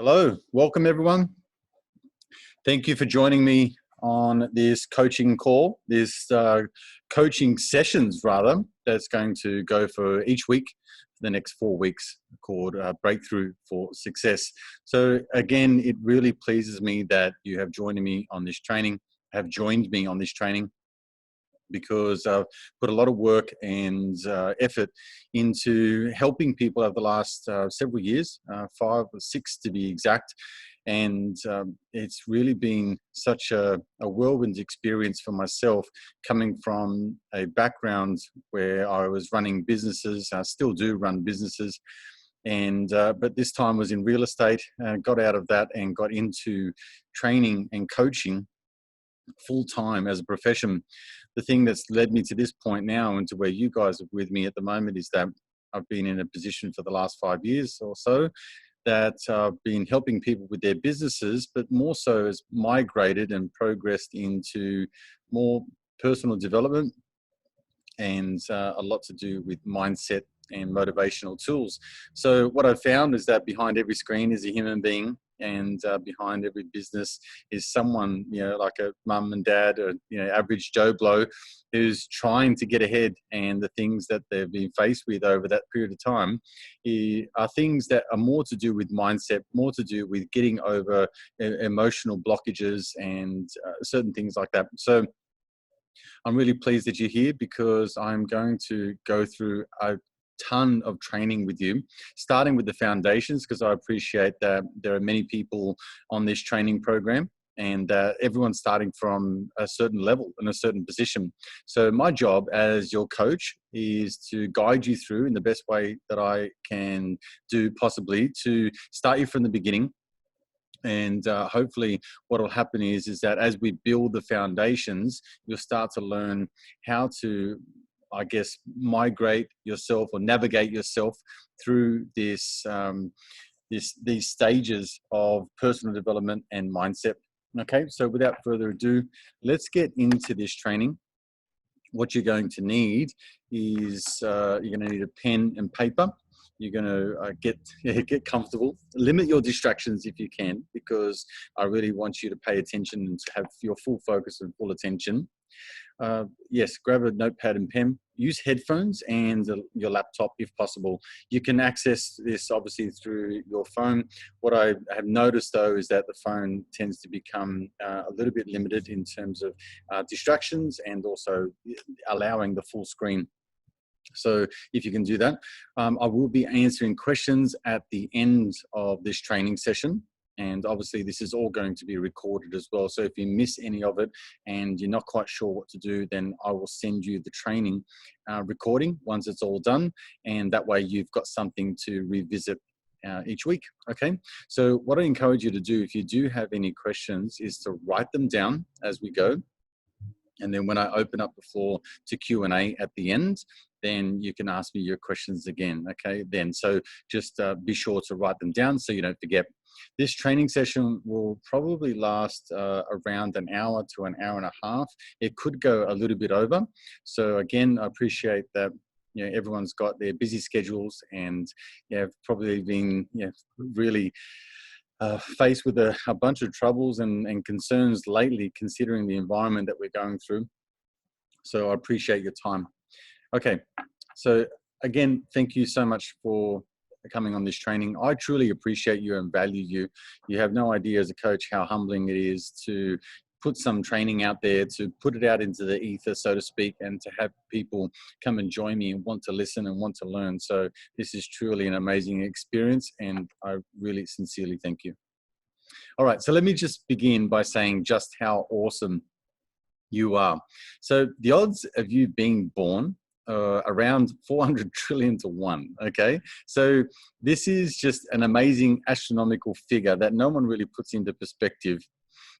Hello, welcome everyone. Thank you for joining me on this coaching call, this coaching sessions rather, that's going to go for each week for the next 4 weeks, called Breakthrough for Success. So again, it really pleases me that you have joined me on this training, because I've put a lot of work and effort into helping people over the last several years, 5 or 6 to be exact. And it's really been such a whirlwind experience for myself, coming from a background where I was running businesses. I still do run businesses. And but this time was in real estate. Got out of that and got into training and coaching full-time as a profession. The thing that's led me to this point now and to where you guys are with me at the moment is that I've been in a position for the last 5 years or so that I've been helping people with their businesses, but more so has migrated and progressed into more personal development and a lot to do with mindset and motivational tools. So what I've found is that behind every screen is a human being, and behind every business is someone, like a mum and dad, or average Joe Blow, who's trying to get ahead. And the things that they've been faced with over that period of time are things that are more to do with mindset, more to do with getting over emotional blockages and certain things like that. So I'm really pleased that you're here, because I'm going to go through a ton of training with you, starting with the foundations, because I appreciate that there are many people on this training program, and everyone's starting from a certain level in a certain position. So my job as your coach is to guide you through in the best way that I can do possibly, to start you from the beginning. And hopefully what will happen is that as we build the foundations, you'll start to learn how to, I guess, migrate yourself or navigate yourself through these stages of personal development and mindset. Okay, so without further ado, let's get into this training. What you're going to need is you're going to need a pen and paper. You're going to get comfortable. Limit your distractions if you can, because I really want you to pay attention and to have your full focus and full attention. Yes, grab a notepad and pen. Use headphones and your laptop if possible. You can access this obviously through your phone. What I have noticed though is that the phone tends to become a little bit limited in terms of distractions, and also allowing the full screen. So if you can do that, I will be answering questions at the end of this training session. And obviously this is all going to be recorded as well. So if you miss any of it and you're not quite sure what to do, then I will send you the training recording once it's all done. And that way you've got something to revisit each week. Okay. So what I encourage you to do, if you do have any questions, is to write them down as we go. And then when I open up the floor to Q&A at the end, then you can ask me your questions again. Okay, then so just be sure to write them down so you don't forget. This training session will probably last around an hour to an hour and a half. It could go a little bit over. So again, I appreciate that everyone's got their busy schedules, and probably been really faced with a bunch of troubles and concerns lately, considering the environment that we're going through. So I appreciate your time. Okay, so again, thank you so much for coming on this training. I truly appreciate you and value you. You have no idea as a coach how humbling it is to put some training out there, to put it out into the ether, so to speak, and to have people come and join me and want to listen and want to learn. So this is truly an amazing experience, and I really sincerely thank you. All right, so let me just begin by saying just how awesome you are. So the odds of you being born around 400 trillion to 1. Okay, so this is just an amazing astronomical figure that no one really puts into perspective.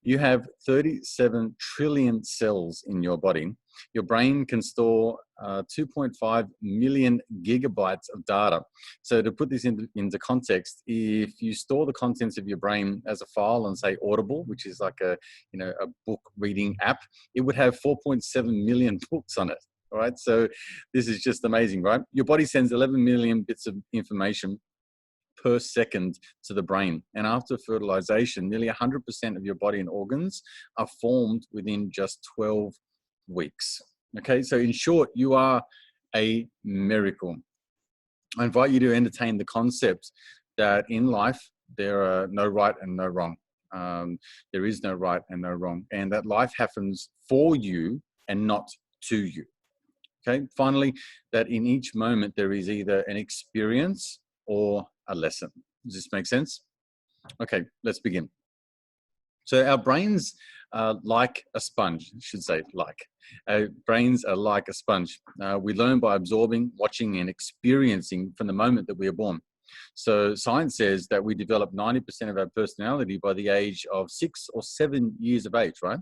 You have 37 trillion cells in your body. Your brain can store 2.5 million gigabytes of data. So to put this into context, if you store the contents of your brain as a file on, say, Audible, which is like a book reading app, it would have 4.7 million books on it. All right, so this is just amazing, right? Your body sends 11 million bits of information per second to the brain. And after fertilization, nearly 100% of your body and organs are formed within just 12 weeks. Okay, so in short, you are a miracle. I invite you to entertain the concept that in life, there are no right and no wrong. There is no right and no wrong, and that life happens for you and not to you. Okay, finally, that in each moment there is either an experience or a lesson. Does this make sense? Okay, let's begin. So our brains are like a sponge, I should say like. Our brains are like a sponge. We learn by absorbing, watching, and experiencing from the moment that we are born. So science says that we develop 90% of our personality by the age of 6 or 7 years of age, right?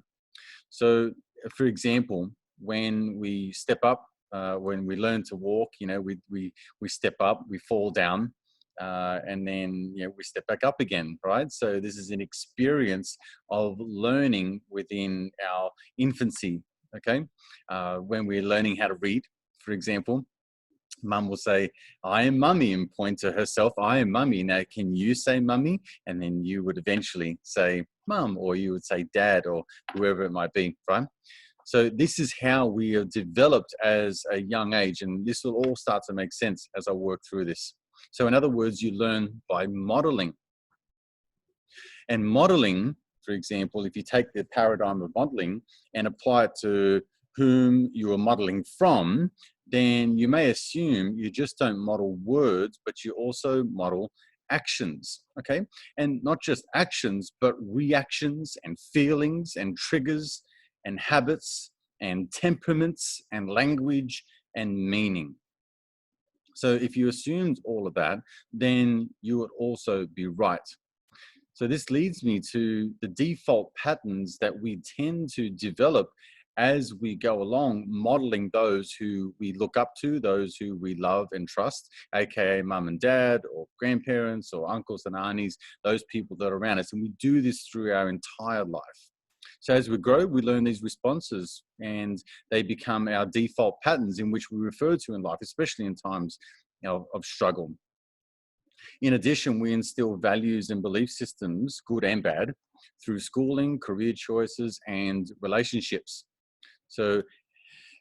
So for example, when we step up, when we learn to walk, you know, we step up, we fall down, and then, you know, we step back up again, right? So this is an experience of learning within our infancy, okay? When we're learning how to read, for example, mum will say, I am mummy, and point to herself, I am mummy. Now, can you say mummy? And then you would eventually say mum, or you would say dad, or whoever it might be, right? So this is how we are developed as a young age, and this will all start to make sense as I work through this. So in other words, you learn by modeling. And modeling, for example, if you take the paradigm of modeling and apply it to whom you are modeling from, then you may assume you just don't model words, but you also model actions, okay? And not just actions, but reactions and feelings and triggers and habits and temperaments and language and meaning. So if you assumed all of that, then you would also be right. So this leads me to the default patterns that we tend to develop as we go along, modeling those who we look up to, those who we love and trust, aka mum and dad, or grandparents, or uncles and aunties, those people that are around us. And we do this through our entire life. So as we grow, we learn these responses, and they become our default patterns in which we refer to in life, especially in times, you know, of struggle. In addition, we instill values and belief systems, good and bad, through schooling, career choices, and relationships. So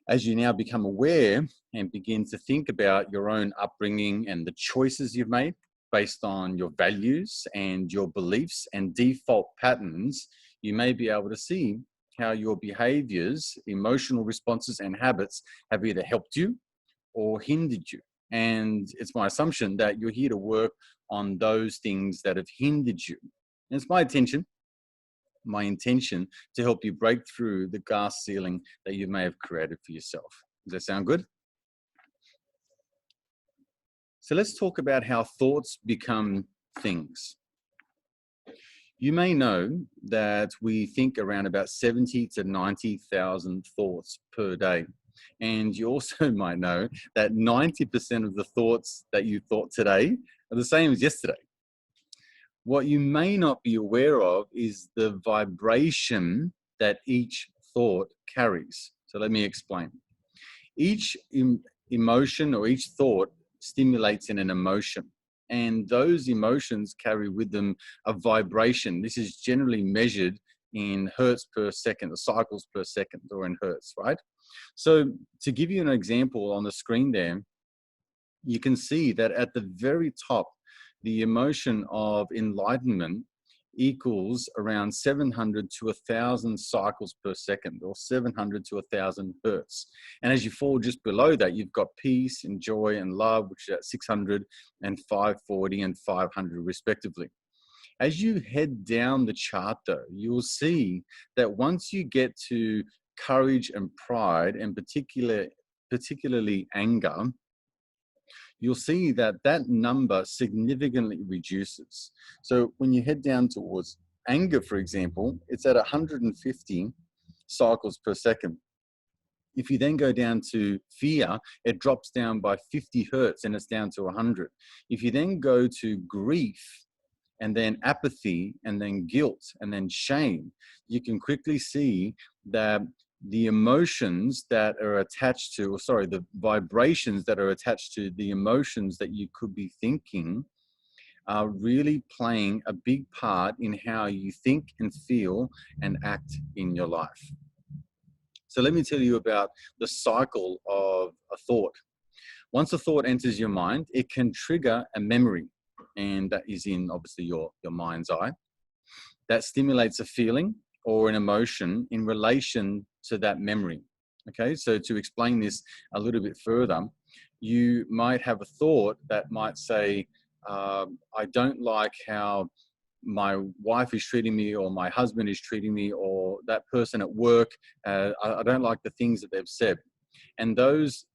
as you now become aware and begin to think about your own upbringing and the choices you've made based on your values and your beliefs and default patterns, you may be able to see how your behaviors, emotional responses, and habits have either helped you or hindered you. And it's my assumption that you're here to work on those things that have hindered you. And it's my intention to help you break through the glass ceiling that you may have created for yourself. Does that sound good? So let's talk about how thoughts become things. You may know that we think around about 70 to 90,000 thoughts per day. And you also might know that 90% of the thoughts that you thought today are the same as yesterday. What you may not be aware of is the vibration that each thought carries. So let me explain. Each emotion or each thought stimulates in an emotion, and those emotions carry with them a vibration. This is generally measured in hertz per second, or cycles per second, or in hertz, right? So to give you an example on the screen there, you can see that at the very top, the emotion of enlightenment equals around 700 to 1,000 cycles per second, or 700 to 1,000 hertz. And as you fall just below that, you've got peace and joy and love, which is at 600 and 540 and 500 respectively. As you head down the chart though, you'll see that once you get to courage and pride, and particularly anger, you'll see that that number significantly reduces. So when you head down towards anger, for example, it's at 150 cycles per second. If you then go down to fear, it drops down by 50 hertz and it's down to 100. If you then go to grief, and then apathy, and then guilt, and then shame, you can quickly see that the emotions that are attached to, or sorry, the vibrations that are attached to the emotions that you could be thinking are really playing a big part in how you think and feel and act in your life. So let me tell you about the cycle of a thought. Once a thought enters your mind, it can trigger a memory, and that is in obviously your mind's eye. That stimulates a feeling or an emotion in relation to that memory. Okay, so to explain this a little bit further, you might have a thought that might say, I don't like how my wife is treating me, or my husband is treating me, or that person at work, I don't like the things that they've said. And those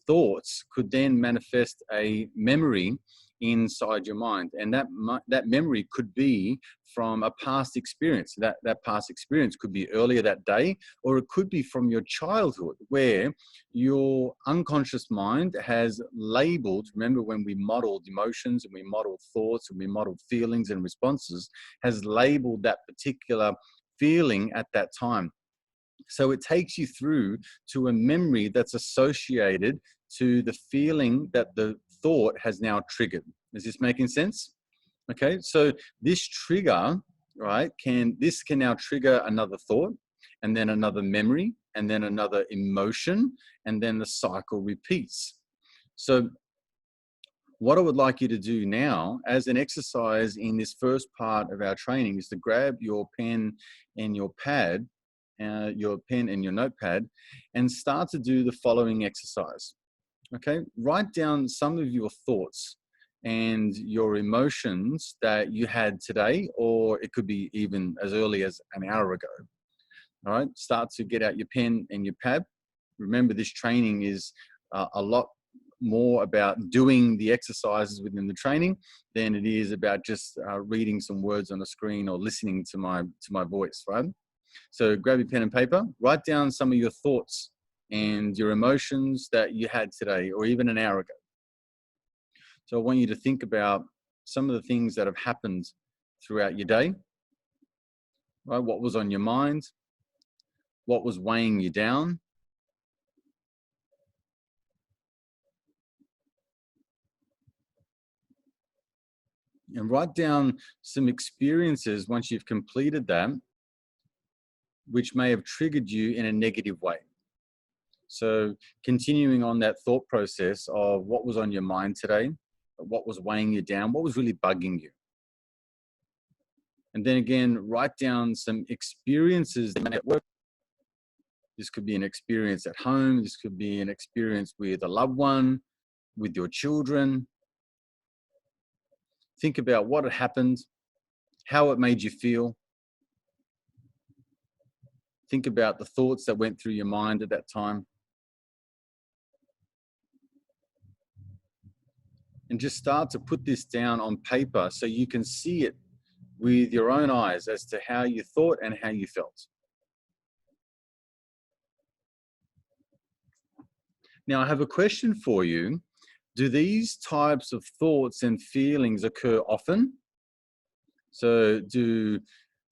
thoughts could then manifest a memory inside your mind, and that memory could be from a past experience. That past experience could be earlier that day, or it could be from your childhood, where your unconscious mind has labeled. Remember, when we modeled emotions and we modeled thoughts and we modeled feelings and responses, has labeled that particular feeling at that time. So it takes you through to a memory that's associated to the feeling that the thought has now triggered. Is this making sense? Okay, so this trigger, right, can now trigger another thought, and then another memory, and then another emotion, and then the cycle repeats. So what I would like you to do now as an exercise in this first part of our training is to grab your pen and your pad, your pen and your notepad, and start to do the following exercise. Okay, write down some of your thoughts and your emotions that you had today, or it could be even as early as an hour ago. All right, start to get out your pen and your pad. Remember, this training is a lot more about doing the exercises within the training than it is about just reading some words on a screen or listening to my voice, right? So grab your pen and paper, write down some of your thoughts and your emotions that you had today, or even an hour ago. So I want you to think about some of the things that have happened throughout your day, right? What was on your mind? What was weighing you down? And write down some experiences once you've completed that, which may have triggered you in a negative way. So continuing on that thought process of what was on your mind today, what was weighing you down, what was really bugging you. And then again, write down some experiences at work. This could be an experience at home. This could be an experience with a loved one, with your children. Think about what had happened, how it made you feel. Think about the thoughts that went through your mind at that time. And just start to put this down on paper so you can see it with your own eyes as to how you thought and how you felt. Now, I have a question for you. Do these types of thoughts and feelings occur often? So do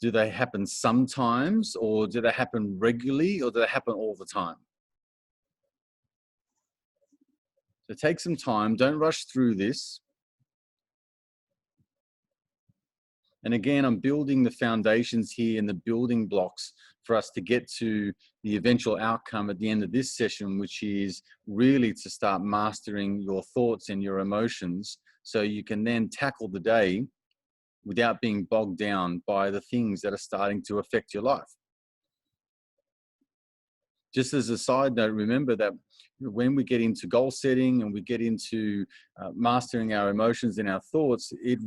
they happen sometimes, or do they happen regularly, or do they happen all the time? So take some time, don't rush through this. And again, I'm building the foundations here and the building blocks for us to get to the eventual outcome at the end of this session, which is really to start mastering your thoughts and your emotions so you can then tackle the day without being bogged down by the things that are starting to affect your life. Just as a side note, remember that when we get into goal setting and we get into mastering our emotions and our thoughts, it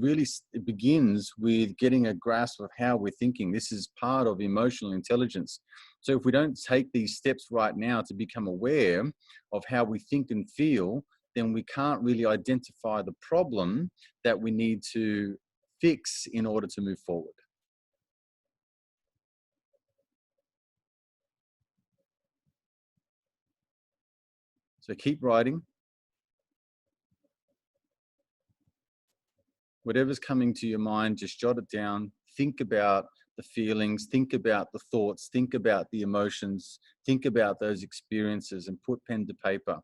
begins with getting a grasp of how we're thinking. This is part of emotional intelligence. So if we don't take these steps right now to become aware of how we think and feel, then we can't really identify the problem that we need to fix in order to move forward. So keep writing. Whatever's coming to your mind, just jot it down. Think about the feelings, think about the thoughts, think about the emotions, think about those experiences, and put pen to paper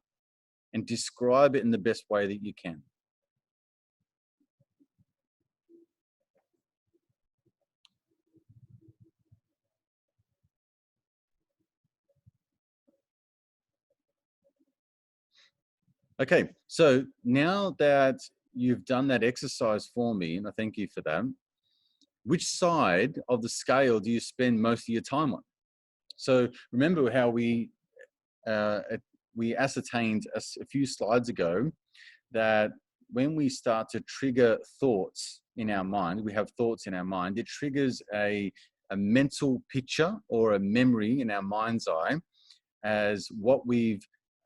and describe it in the best way that you can. Okay, so now that you've done that exercise for me, and I thank you for that, which side of the scale do you spend most of your time on? So remember how uh, we ascertained a few slides ago that when we start to trigger thoughts in our mind, we have thoughts in our mind, it triggers a mental picture or a memory in our mind's eye as what we've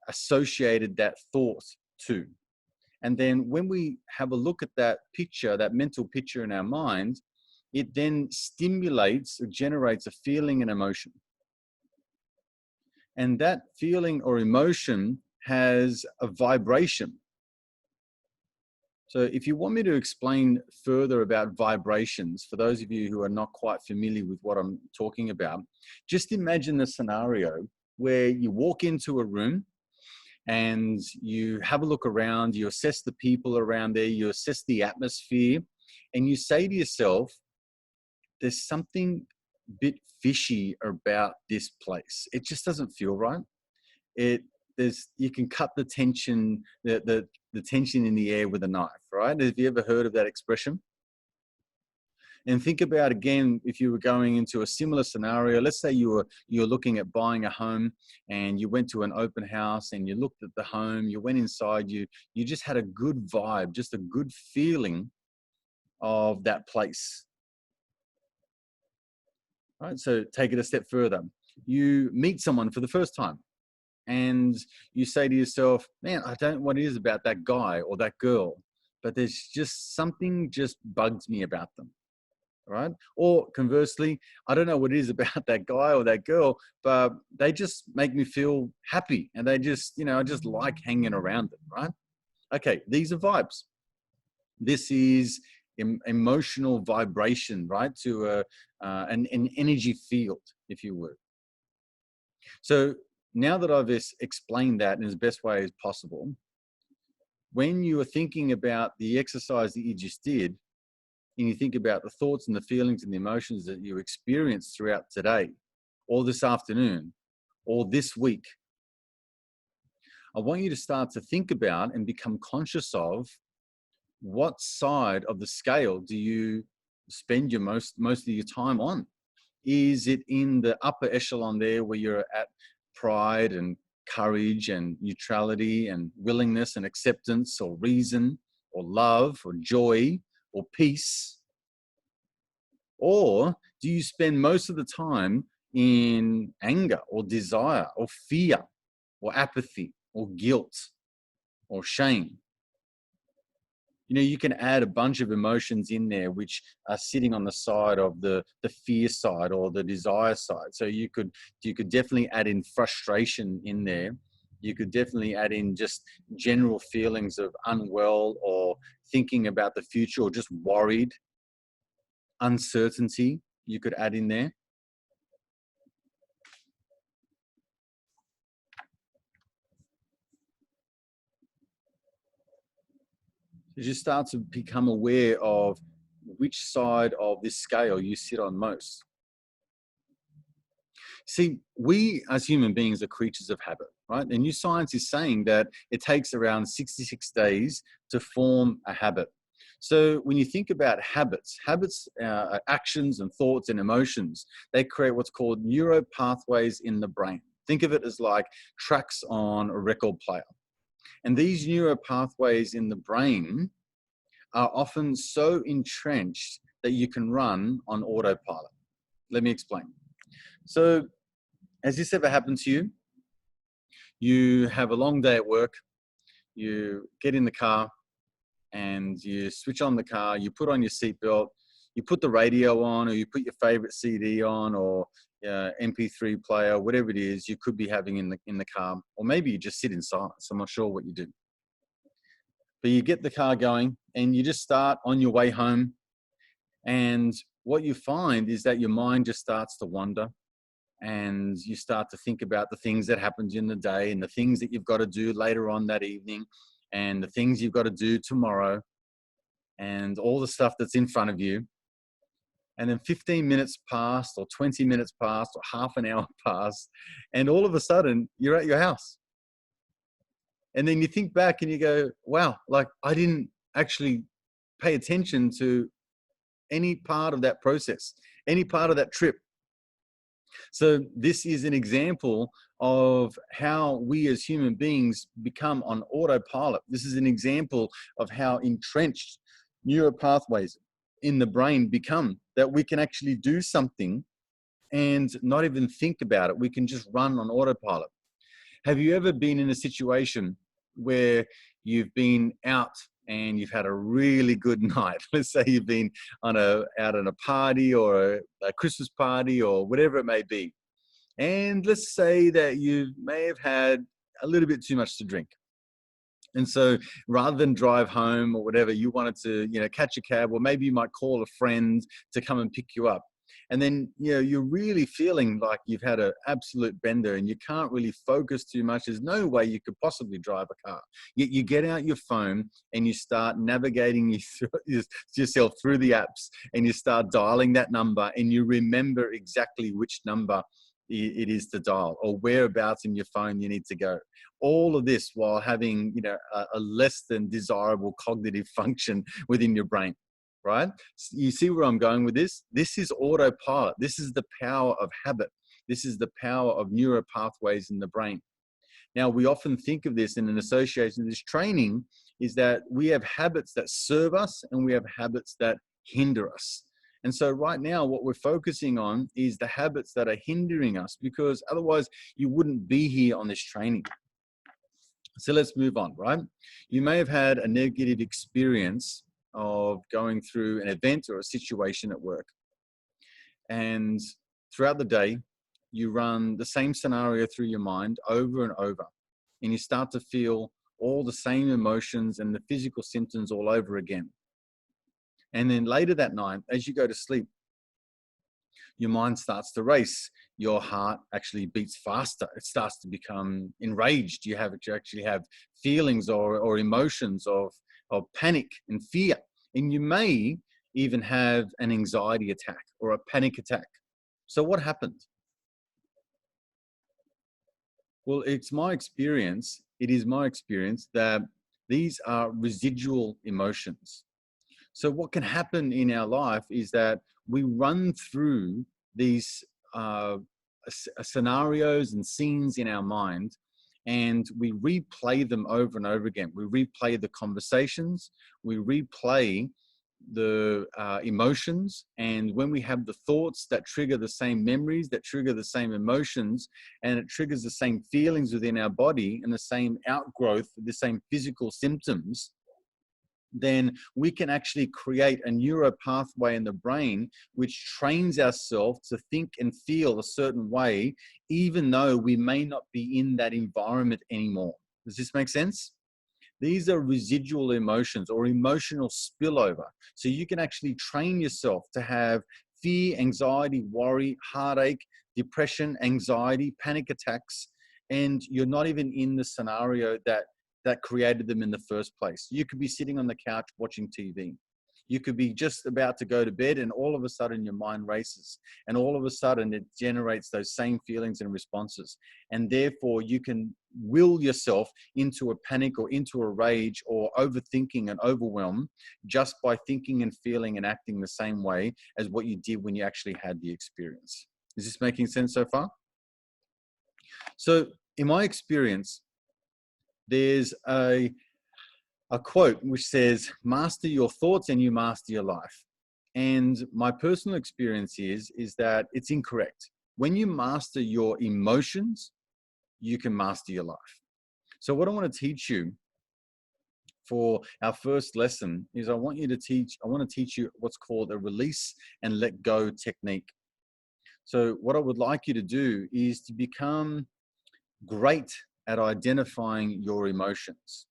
associated that thought to. And then when we have a look at that picture, that mental picture in our mind, it then stimulates or generates a feeling and emotion. And that feeling or emotion has a vibration. So if you want me to explain further about vibrations, for those of you who are not quite familiar with what I'm talking about, just imagine the scenario where you walk into a room and you have a look around, you assess the people around there, you assess the atmosphere, and you say to yourself, there's something a bit fishy about this place. It just doesn't feel right. You can cut the tension, the tension in the air with a knife, right? Have you ever heard of that expression? And think about again, if you were going into a similar scenario, let's say you're looking at buying a home and you went to an open house and you looked at the home, you went inside, you just had a good vibe, just a good feeling of that place. Right? So take it a step further. You meet someone for the first time and you say to yourself, man, I don't know what it is about that guy or that girl, but there's just something just bugs me about them. Right? Or conversely, I don't know what it is about that guy or that girl, but they just make me feel happy and they just, I just like hanging around them, right? Okay, these are vibes. This is emotional vibration, right? To an energy field, if you would. So now that I've explained that in the best way as possible, when you are thinking about the exercise that you just did, and you think about the thoughts and the feelings and the emotions that you experienced throughout today, or this afternoon, or this week, I want you to start to think about and become conscious of what side of the scale do you spend your most of your time on? Is it in the upper echelon there where you're at pride and courage and neutrality and willingness and acceptance or reason or love or joy or peace? Or do you spend most of the time in anger or desire or fear or apathy or guilt or shame? You can add a bunch of emotions in there which are sitting on the side of the fear side or the desire side. So you could definitely add in frustration in there. You could definitely add in just general feelings of unwell or thinking about the future or just worried, uncertainty you could add in there. You just start to become aware of which side of this scale you sit on most. See, we as human beings are creatures of habit, right? And new science is saying that it takes around 66 days to form a habit. So when you think about habits are actions and thoughts and emotions. They create what's called neuro pathways in the brain. Think of it as like tracks on a record player. And these neuro pathways in the brain are often so entrenched that you can run on autopilot. Let me explain. So, has this ever happened to you? You have a long day at work, you get in the car and you switch on the car, you put on your seatbelt, you put the radio on, or you put your favorite CD on, or MP3 player, whatever it is you could be having in the car, or maybe you just sit in silence. I'm not sure what you do. But you get the car going and you just start on your way home. And what you find is that your mind just starts to wander and you start to think about the things that happened in the day and the things that you've got to do later on that evening and the things you've got to do tomorrow and all the stuff that's in front of you. And then 15 minutes passed or 20 minutes passed or half an hour passed. And all of a sudden you're at your house. And then you think back and you go, wow, like I didn't actually pay attention to any part of that process, any part of that trip. So this is an example of how we as human beings become on autopilot. This is an example of how entrenched neural pathways in the brain become, that we can actually do something and not even think about it. We can just run on autopilot. Have you ever been in a situation where you've been out and you've had a really good night? Let's say you've been out at a party or a Christmas party or whatever it may be. And let's say that you may have had a little bit too much to drink. And so rather than drive home or whatever, you wanted to, catch a cab, or maybe you might call a friend to come and pick you up. And then, you're really feeling like you've had an absolute bender and you can't really focus too much. There's no way you could possibly drive a car. Yet you get out your phone and you start navigating yourself through the apps, and you start dialing that number, and you remember exactly which number it is to dial, or whereabouts in your phone you need to go. All of this while having, a less than desirable cognitive function within your brain. Right? You see where I'm going with this? This is autopilot. This is the power of habit. This is the power of neural pathways in the brain. Now, we often think of this in an association with this training, is that we have habits that serve us and we have habits that hinder us. And so right now, what we're focusing on is the habits that are hindering us, because otherwise you wouldn't be here on this training. So let's move on, right? You may have had a negative experience of going through an event or a situation at work. And throughout the day, you run the same scenario through your mind over and over. And you start to feel all the same emotions and the physical symptoms all over again. And then later that night, as you go to sleep, your mind starts to race. Your heart actually beats faster. It starts to become enraged. You actually have feelings or emotions of panic and fear. And you may even have an anxiety attack or a panic attack. So what happened? Well, it is my experience that these are residual emotions. So what can happen in our life is that we run through these scenarios and scenes in our mind, and we replay them over and over again. We replay the conversations, we replay the emotions, and when we have the thoughts that trigger the same memories, that trigger the same emotions, and it triggers the same feelings within our body and the same outgrowth, the same physical symptoms, then we can actually create a neuro pathway in the brain which trains ourselves to think and feel a certain way, even though we may not be in that environment anymore. Does this make sense? These are residual emotions or emotional spillover. So you can actually train yourself to have fear, anxiety, worry, heartache, depression, anxiety, panic attacks, and you're not even in the scenario that created them in the first place. You could be sitting on the couch watching TV. You could be just about to go to bed, and all of a sudden your mind races, and all of a sudden it generates those same feelings and responses. And therefore you can will yourself into a panic or into a rage or overthinking and overwhelm just by thinking and feeling and acting the same way as what you did when you actually had the experience. Is this making sense so far? So in my experience, there's a quote which says, master your thoughts and you master your life. And my personal experience is that it's incorrect. When you master your emotions, you can master your life. So what I want to teach you for our first lesson is I want to teach you what's called a release and let go technique. So what I would like you to do is to become great at identifying your emotions.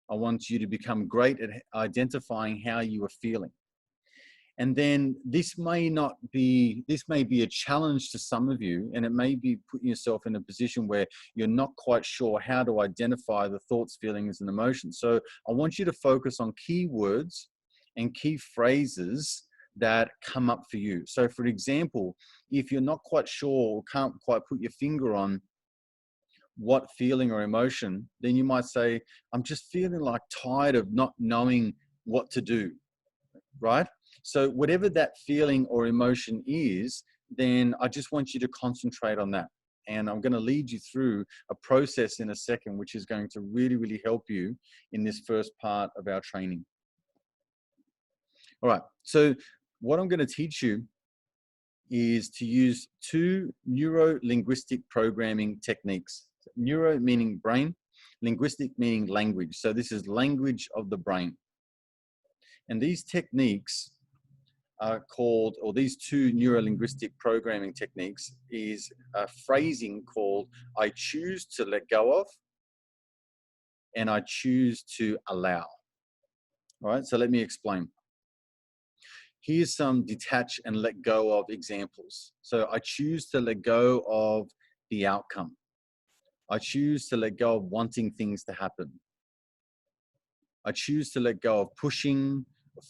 I want you to become great at identifying how you are feeling. And then this may be a challenge to some of you, and it may be putting yourself in a position where you're not quite sure how to identify the thoughts, feelings, and emotions. So I want you to focus on key words and key phrases that come up for you. So for example, if you're not quite sure or can't quite put your finger on what feeling or emotion, then you might say, I'm just feeling like tired of not knowing what to do, right? So whatever that feeling or emotion is, then I just want you to concentrate on that. And I'm going to lead you through a process in a second, which is going to really, really help you in this first part of our training. All right, so what I'm going to teach you is to use 2 neuro-linguistic programming techniques. Neuro meaning brain, linguistic meaning language. So this is language of the brain. And these techniques are called, or these 2 neuro-linguistic programming techniques is a phrasing called I choose to let go of and I choose to allow. All right, so let me explain. Here's some detach and let go of examples. So I choose to let go of the outcome. I choose to let go of wanting things to happen. I choose to let go of pushing,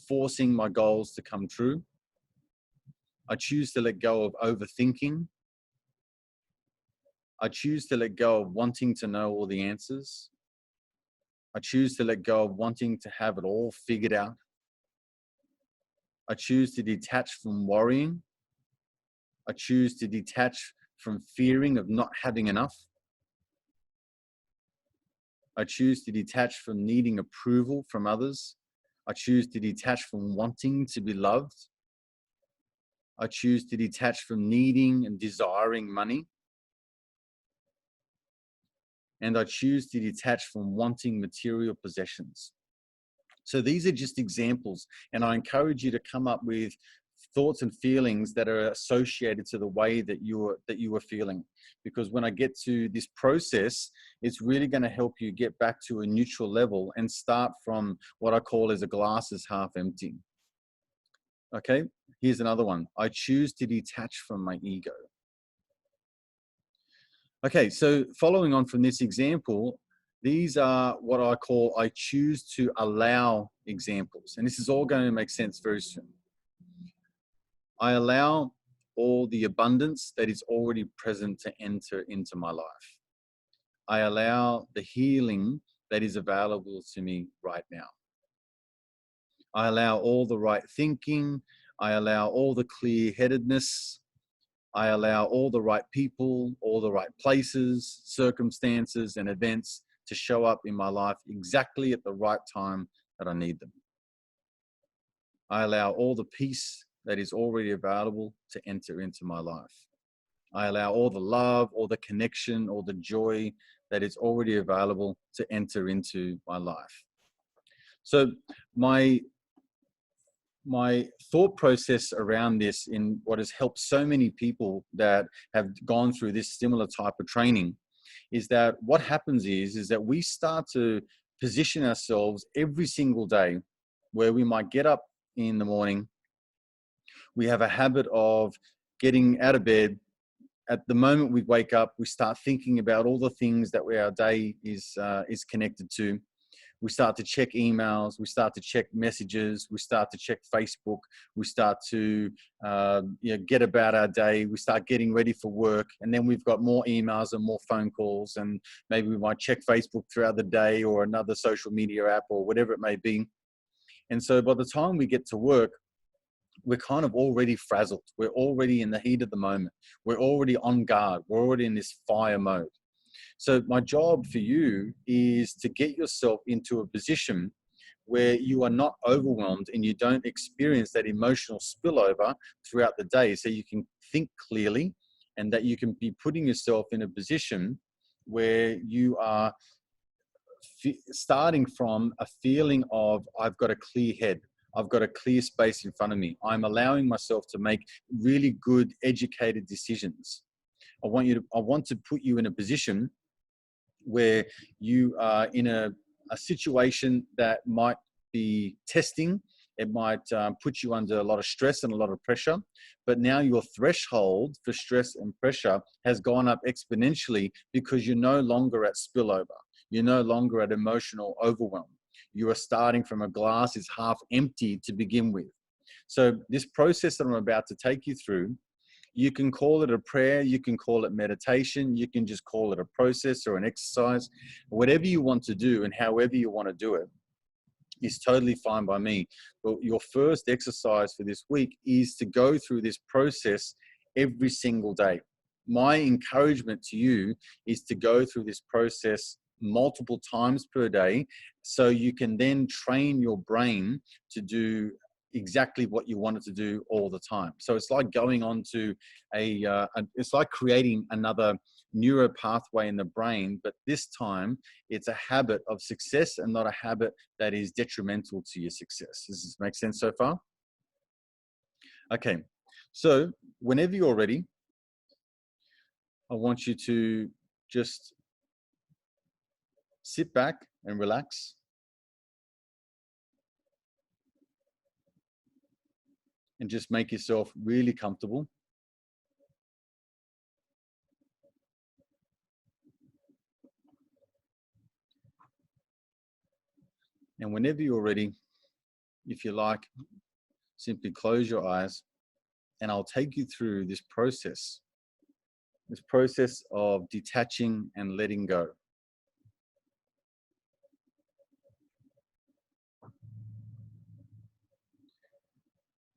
forcing my goals to come true. I choose to let go of overthinking. I choose to let go of wanting to know all the answers. I choose to let go of wanting to have it all figured out. I choose to detach from worrying. I choose to detach from fearing of not having enough. I choose to detach from needing approval from others. I choose to detach from wanting to be loved. I choose to detach from needing and desiring money. And I choose to detach from wanting material possessions. So these are just examples, and I encourage you to come up with thoughts and feelings that are associated to the way that you are feeling. Because when I get to this process, it's really going to help you get back to a neutral level and start from what I call as a glass is half empty. Okay, here's another one. I choose to detach from my ego. Okay, so following on from this example, these are what I call I choose to allow examples. And this is all going to make sense very soon. I allow all the abundance that is already present to enter into my life. I allow the healing that is available to me right now. I allow all the right thinking. I allow all the clear-headedness. I allow all the right people, all the right places, circumstances, and events to show up in my life exactly at the right time that I need them. I allow all the peace that is already available to enter into my life. I allow all the love, all the connection, all the joy that is already available to enter into my life. So my thought process around this, in what has helped so many people that have gone through this similar type of training, is that what happens is that we start to position ourselves every single day where we might get up in the morning. We have a habit of getting out of bed. At the moment we wake up, we start thinking about all the things that our day is connected to. We start to check emails, we start to check messages, we start to check Facebook, we start to get about our day, we start getting ready for work, and then we've got more emails and more phone calls, and maybe we might check Facebook throughout the day or another social media app or whatever it may be. And so by the time we get to work, we're kind of already frazzled. We're already in the heat of the moment. We're already on guard. We're already in this fire mode. So my job for you is to get yourself into a position where you are not overwhelmed and you don't experience that emotional spillover throughout the day, so you can think clearly and that you can be putting yourself in a position where you are starting from a feeling of, I've got a clear head. I've got a clear space in front of me. I'm allowing myself to make really good, educated decisions. I want to put you in a position where you are in a situation that might be testing. It might put you under a lot of stress and a lot of pressure, but now your threshold for stress and pressure has gone up exponentially because you're no longer at spillover. You're no longer at emotional overwhelm. You are starting from a glass is half empty to begin with. So this process that I'm about to take you through You can call it a prayer, you can call it meditation, you can just call it a process or an exercise. Whatever you want to do and however you want to do it is totally fine by me. But your first exercise for this week is to go through this process every single day. My encouragement to you is to go through this process multiple times per day, so you can then train your brain to do exactly what you want it to do all the time. So it's like going on to it's like creating another neuro pathway in the brain, but this time it's a habit of success and not a habit that is detrimental to your success. Does this make sense so far? Okay, so whenever you're ready, I want you to just sit back and relax. And just make yourself really comfortable. And whenever you're ready, if you like, simply close your eyes and I'll take you through this process of detaching and letting go.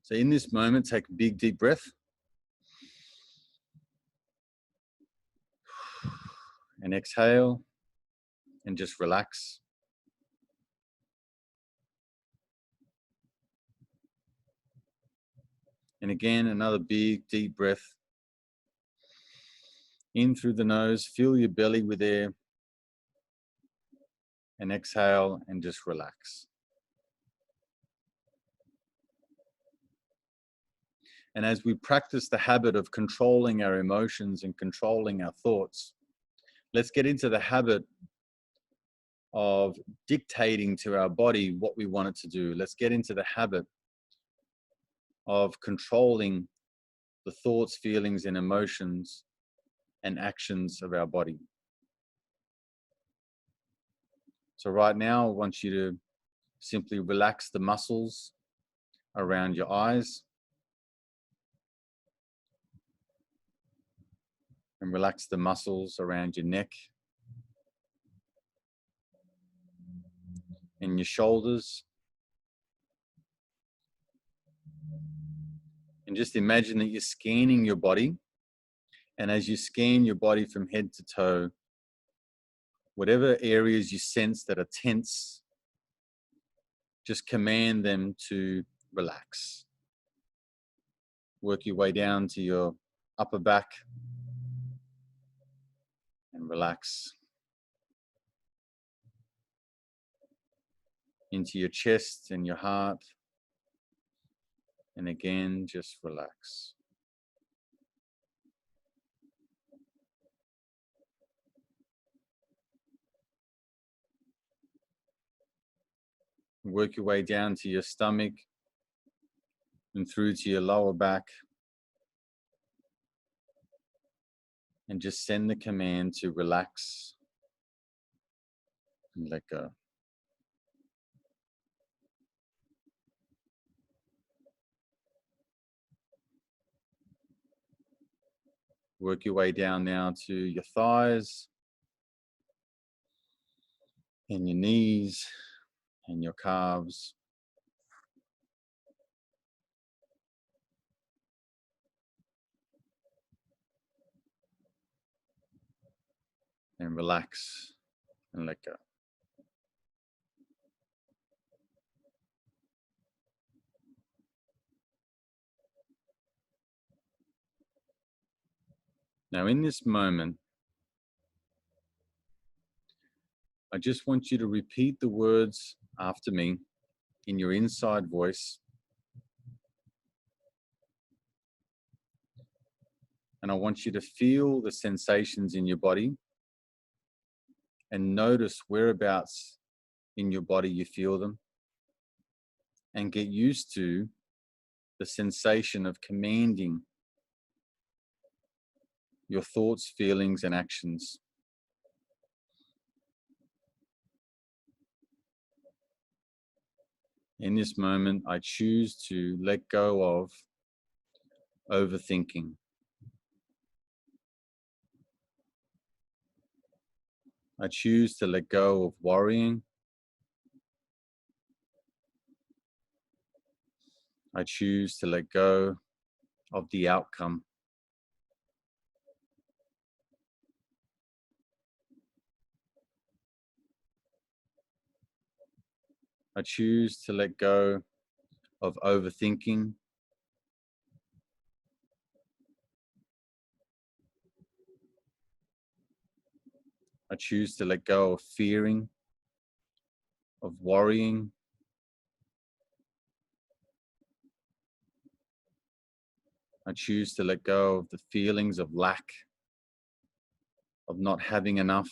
So in this moment, take a big, deep breath. And exhale and just relax. And again, another big, deep breath. In through the nose, fill your belly with air. And exhale and just relax. And as we practice the habit of controlling our emotions and controlling our thoughts, let's get into the habit of dictating to our body what we want it to do. Let's get into the habit of controlling the thoughts, feelings, and emotions and actions of our body. So right now, I want you to simply relax the muscles around your eyes and relax the muscles around your neck and your shoulders. And just imagine that you're scanning your body. And as you scan your body from head to toe, whatever areas you sense that are tense, just command them to relax. Work your way down to your upper back and relax. Into your chest and your heart. And again, just relax. Work your way down to your stomach and through to your lower back. And just send the command to relax and let go. Work your way down now to your thighs and your knees and your calves. And relax and let go. Now in this moment, I just want you to repeat the words after me in your inside voice. And I want you to feel the sensations in your body and notice whereabouts in your body you feel them. And get used to the sensation of commanding your thoughts, feelings, and actions. In this moment, I choose to let go of overthinking. I choose to let go of worrying. I choose to let go of the outcome. I choose to let go of overthinking. I choose to let go of fearing, of worrying. I choose to let go of the feelings of lack, of not having enough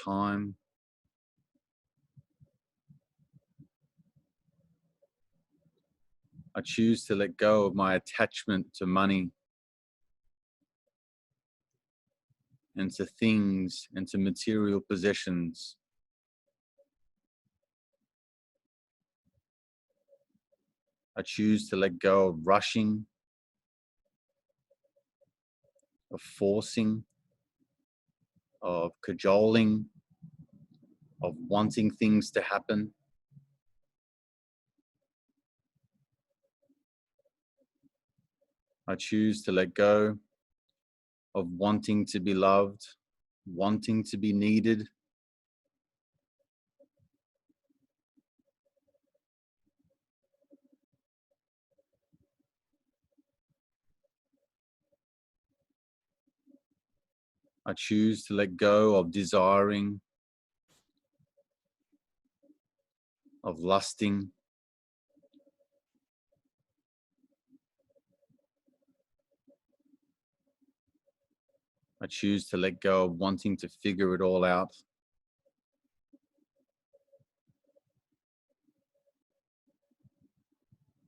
time. I choose to let go of my attachment to money and to things and to material possessions. I choose to let go of rushing, of forcing, of cajoling, of wanting things to happen. I choose to let go of wanting to be loved, wanting to be needed. I choose to let go of desiring, of lusting. I choose to let go of wanting to figure it all out.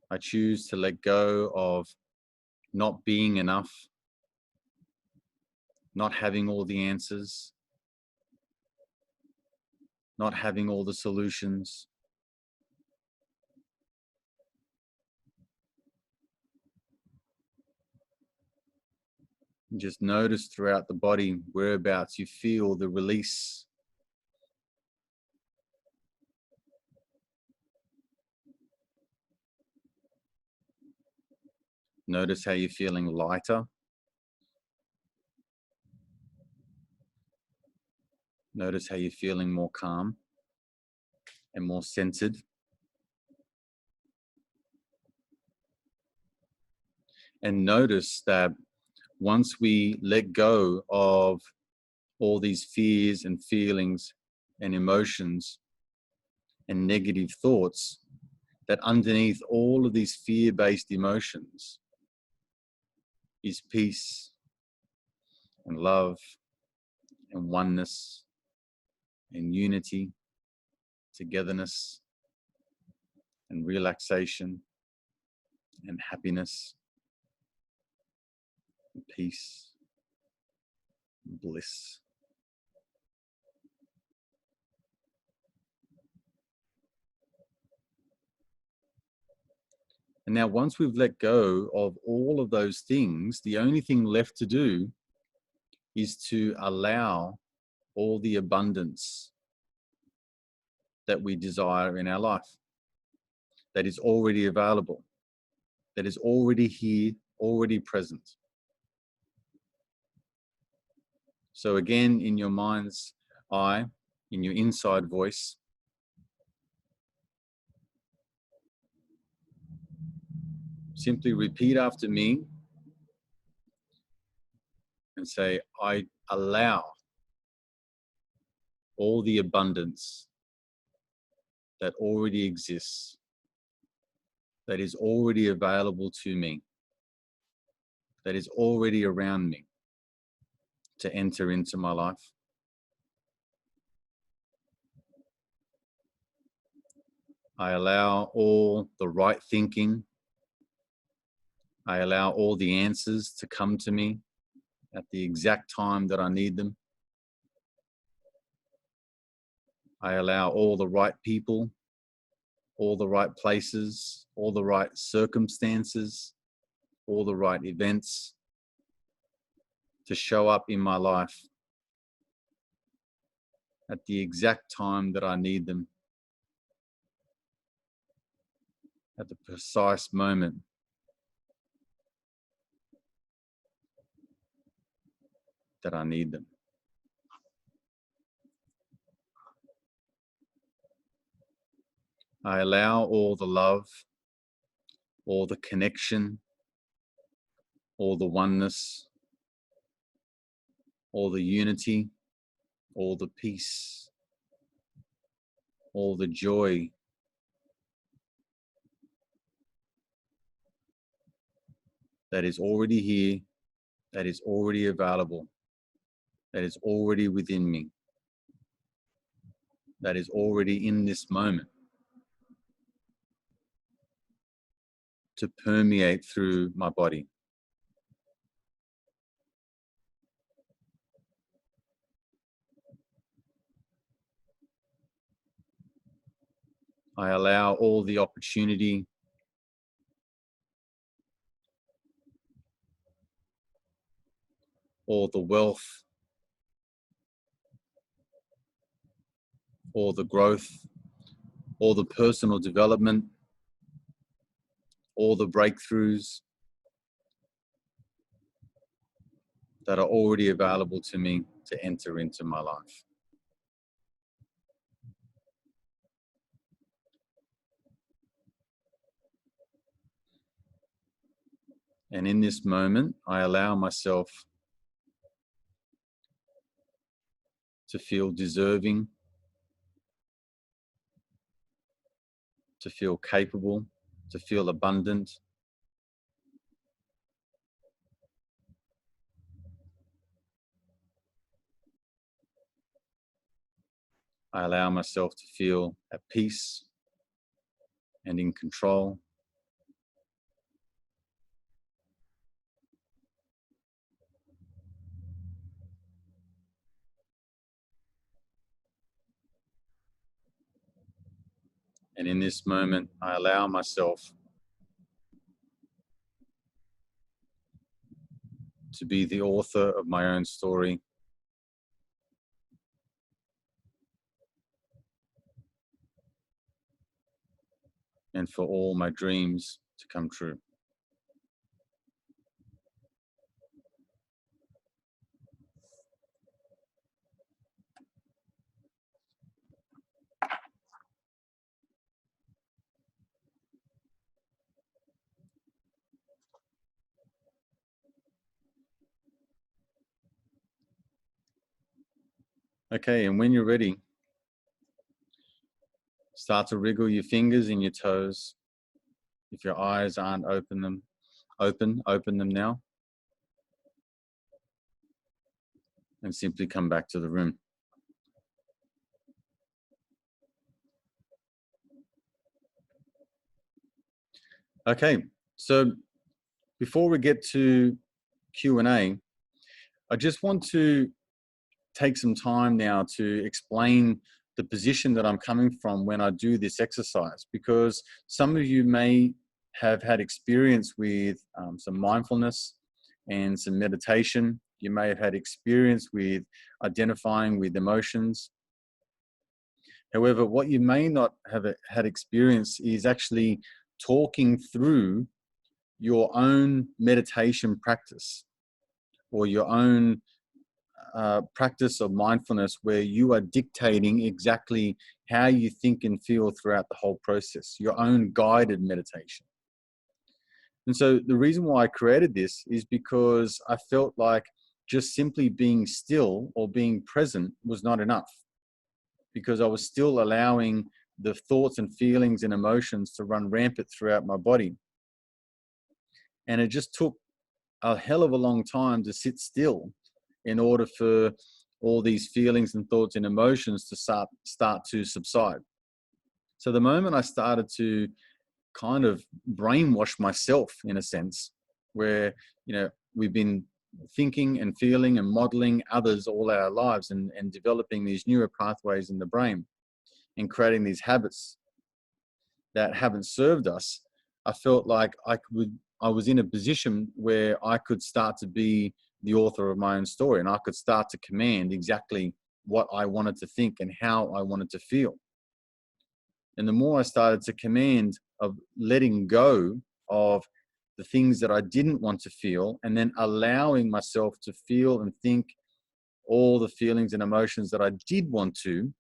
I choose to let go of not being enough, not having all the answers, not having all the solutions. And just notice throughout the body whereabouts you feel the release. Notice how you're feeling lighter. Notice how you're feeling more calm and more centered. And notice that once we let go of all these fears and feelings and emotions and negative thoughts, that underneath all of these fear-based emotions is peace and love and oneness and unity, togetherness and relaxation and happiness and peace and bliss. And now once we've let go of all of those things, the only thing left to do is to allow all the abundance that we desire in our life, that is already available, that is already here, already present. So again, in your mind's eye, in your inside voice, simply repeat after me and say, I allow all the abundance that already exists, that is already available to me, that is already around me, to enter into my life. I allow all the right thinking. I allow all the answers to come to me at the exact time that I need them. I allow all the right people, all the right places, all the right circumstances, all the right events to show up in my life at the exact time that I need them, at the precise moment that I need them. I allow all the love, all the connection, all the oneness, all the unity, all the peace, all the joy that is already here, that is already available, that is already within me, that is already in this moment, to permeate through my body. I allow all the opportunity, all the wealth, all the growth, all the personal development, all the breakthroughs that are already available to me to enter into my life. And in this moment, I allow myself to feel deserving, to feel capable, to feel abundant. I allow myself to feel at peace and in control. And in this moment, I allow myself to be the author of my own story, and for all my dreams to come true. Okay, and when you're ready, start to wriggle your fingers and your toes. If your eyes aren't open them now, and simply come back to the room. Okay, so before we get to Q&A, I just want to take some time now to explain the position that I'm coming from when I do this exercise, because some of you may have had experience with some mindfulness and some meditation. You may have had experience with identifying with emotions. However, what you may not have had experience is actually talking through your own meditation practice or your own practice of mindfulness, where you are dictating exactly how you think and feel throughout the whole process, your own guided meditation. And so the reason why I created this is because I felt like just simply being still or being present was not enough, because I was still allowing the thoughts and feelings and emotions to run rampant throughout my body. And it just took a hell of a long time to sit still in order for all these feelings and thoughts and emotions to start to subside. So the moment I started to kind of brainwash myself, in a sense, where, we've been thinking and feeling and modeling others all our lives, and developing these neural pathways in the brain and creating these habits that haven't served us, I felt like I was in a position where I could start to be the author of my own story, and I could start to command exactly what I wanted to think and how I wanted to feel. And the more I started to command of letting go of the things that I didn't want to feel, and then allowing myself to feel and think all the feelings and emotions that I did want to,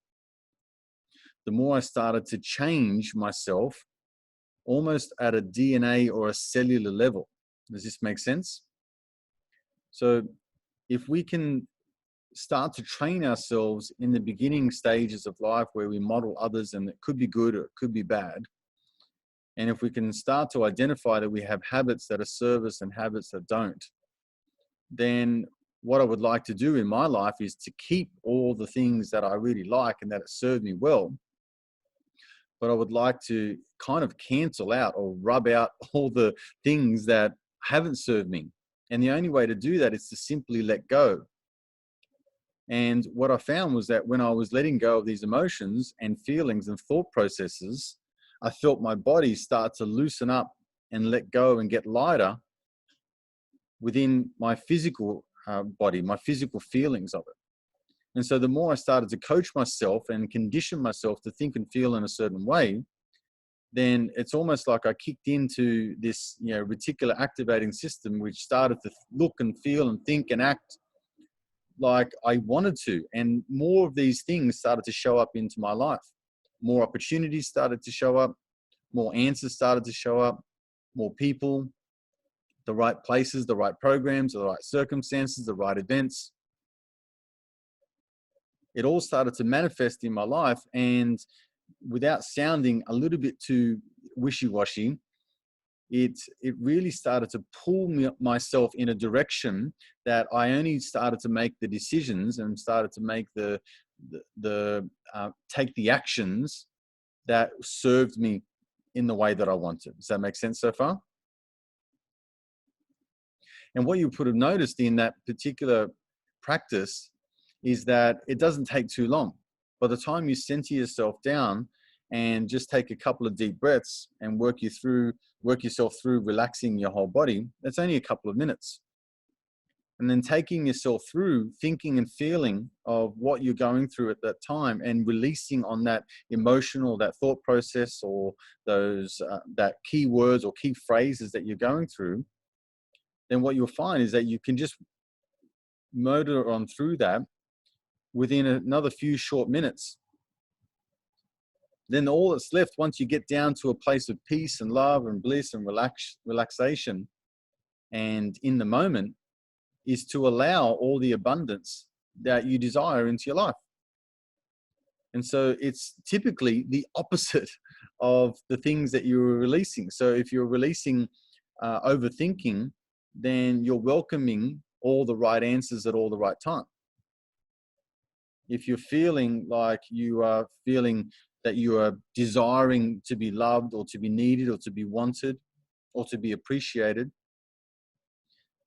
the more I started to change myself almost at a DNA or a cellular level. Does this make sense? So if we can start to train ourselves in the beginning stages of life where we model others, and it could be good or it could be bad, and if we can start to identify that we have habits that are serve us and habits that don't, then what I would like to do in my life is to keep all the things that I really like and that serve me well. But I would like to kind of cancel out or rub out all the things that haven't served me. And the only way to do that is to simply let go. And what I found was that when I was letting go of these emotions and feelings and thought processes, I felt my body start to loosen up and let go and get lighter within my physical body, my physical feelings of it. And so the more I started to coach myself and condition myself to think and feel in a certain way, then it's almost like I kicked into this, reticular activating system, which started to look and feel and think and act like I wanted to. And more of these things started to show up into my life. More opportunities started to show up. More answers started to show up. More people, the right places, the right programs, the right circumstances, the right events. It all started to manifest in my life. And without sounding a little bit too wishy-washy, it really started to pull myself in a direction that I only started to make the decisions and started to make take the actions that served me in the way that I wanted. Does that make sense so far? And what you would have noticed in that particular practice is that it doesn't take too long. By the time you center yourself down and just take a couple of deep breaths and work yourself through relaxing your whole body, that's only a couple of minutes. And then taking yourself through thinking and feeling of what you're going through at that time and releasing on that emotional, that thought process, or those that key words or key phrases that you're going through, then what you'll find is that you can just motor on through that within another few short minutes. Then all that's left, once you get down to a place of peace and love and bliss and relaxation and in the moment, is to allow all the abundance that you desire into your life. And so it's typically the opposite of the things that you're releasing. So if you're releasing overthinking, then you're welcoming all the right answers at all the right time. If you're feeling like you are feeling that you are desiring to be loved or to be needed or to be wanted or to be appreciated,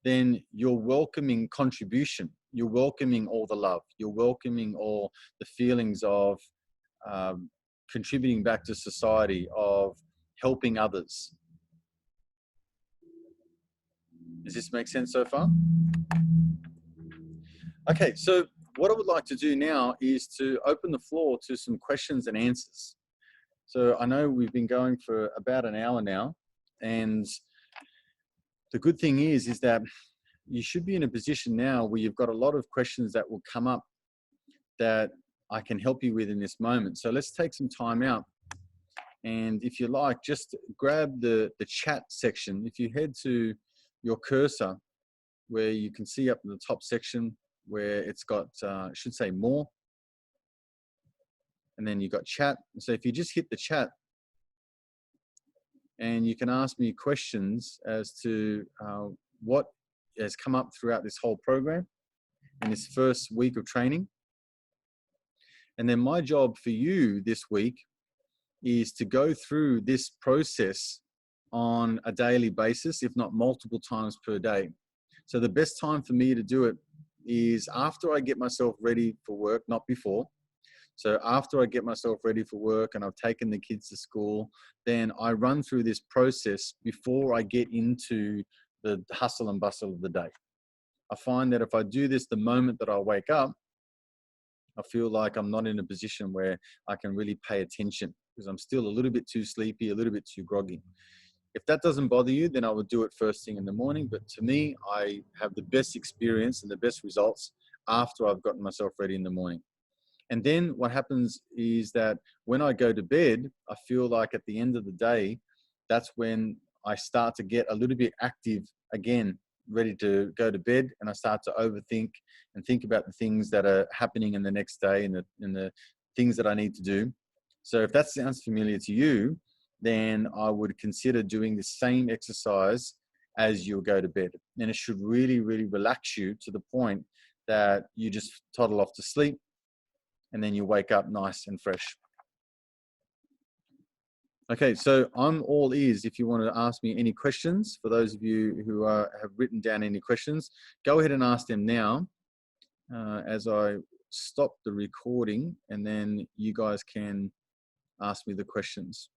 then you're welcoming contribution. You're welcoming all the love. You're welcoming all the feelings of contributing back to society, of helping others. Does this make sense so far? Okay, so what I would like to do now is to open the floor to some questions and answers. So I know we've been going for about an hour now, and the good thing is that you should be in a position now where you've got a lot of questions that will come up that I can help you with in this moment. So let's take some time out. And if you like, just grab the chat section. If you head to your cursor where you can see up in the top section where it's got, should say more. And then you've got chat. So if you just hit the chat, and you can ask me questions as to what has come up throughout this whole program in this first week of training. And then my job for you this week is to go through this process on a daily basis, if not multiple times per day. So the best time for me to do it is after I get myself ready for work, not before. So after I get myself ready for work and I've taken the kids to school, then I run through this process before I get into the hustle and bustle of the day. I find that if I do this the moment that I wake up, I feel like I'm not in a position where I can really pay attention because I'm still a little bit too sleepy, a little bit too groggy. If that doesn't bother you, then I would do it first thing in the morning. But to me, I have the best experience and the best results after I've gotten myself ready in the morning. And then what happens is that when I go to bed, I feel like at the end of the day, that's when I start to get a little bit active again, ready to go to bed, and I start to overthink and think about the things that are happening in the next day and the things that I need to do. So if that sounds familiar to you, then I would consider doing the same exercise as you'll go to bed. And it should really, really relax you to the point that you just toddle off to sleep and then you wake up nice and fresh. Okay, so I'm all ears if you want to ask me any questions. For those of you who have written down any questions, go ahead and ask them now as I stop the recording, and then you guys can ask me the questions.